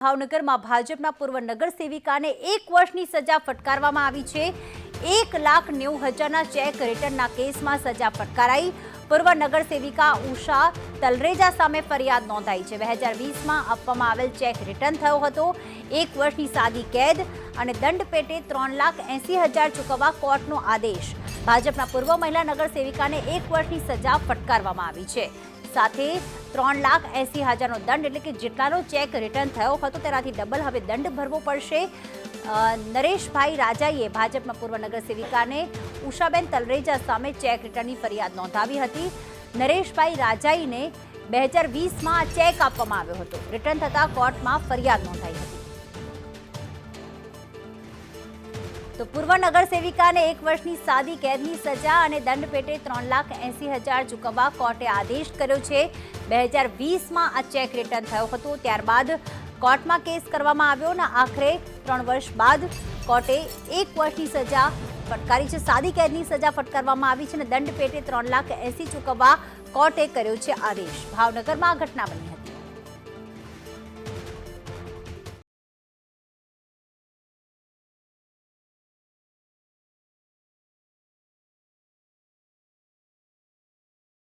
ભાવનગરમાં ભાજપના પૂર્વ નગરસેવિકાને 1 વર્ષની સજા ફટકારવામાં આવી છે। 1,90,000ના ચેક રિટર્નના કેસમાં સજા ફટકારાઈ। પૂર્વ નગરસેવિકા ઉષા તલરેજા સામે ફરિયાદ નોંધાઈ છે। 2020માં આપવામાં આવેલ ચેક રિટર્ન થયો હતો। 1 વર્ષની સાદી કેદ અને દંડ પેટે 3,80,000 ચૂકવવા કોર્ટનો આદેશ। ભાજપના પૂર્વ મહિલા નગરસેવિકાને 1 વર્ષની સજા ફટકારવામાં આવી છે। સાથે 3,80,000નો દંડ એટલે કે જેટલાનો ચેક રિટર્ન થયો હતો તેનાથી ડબલ હવે દંડ ભરવો પડશે। નરેશભાઈ રાજાઈએ ભાજપના પૂર્વ નગરસેવિકાને ઉષાબેન તલરેજા સામે ચેક રિટર્નની ફરિયાદ નોંધાવી હતી। નરેશભાઈ રાજાઈને 2020માં આ ચેક આપવામાં આવ્યો હતો। રિટર્ન થતાં કોર્ટમાં ફરિયાદ નોંધાઈ હતી। તો પૂર્વ નગરસેવિકાને 1 વર્ષની સાદી કેદની સજા અને દંડ પેટે 3,80,000 ચૂકવવા કોર્ટે આદેશ કર્યો છે। 2020માં આ ચેક રિટર્ન થયો હતો, ત્યારબાદ કોર્ટમાં કેસ કરવામાં આવ્યો અને આખરે 3 વર્ષ બાદ કોર્ટે 1 વર્ષની સજા ફટકારી છે। સાદી કેદની સજા ફટકારવામાં આવી છે અને દંડ પેટે 3,80,000 ચૂકવવા કોર્ટે કર્યો છે આદેશ। ભાવનગરમાં આ ઘટના બની હતી।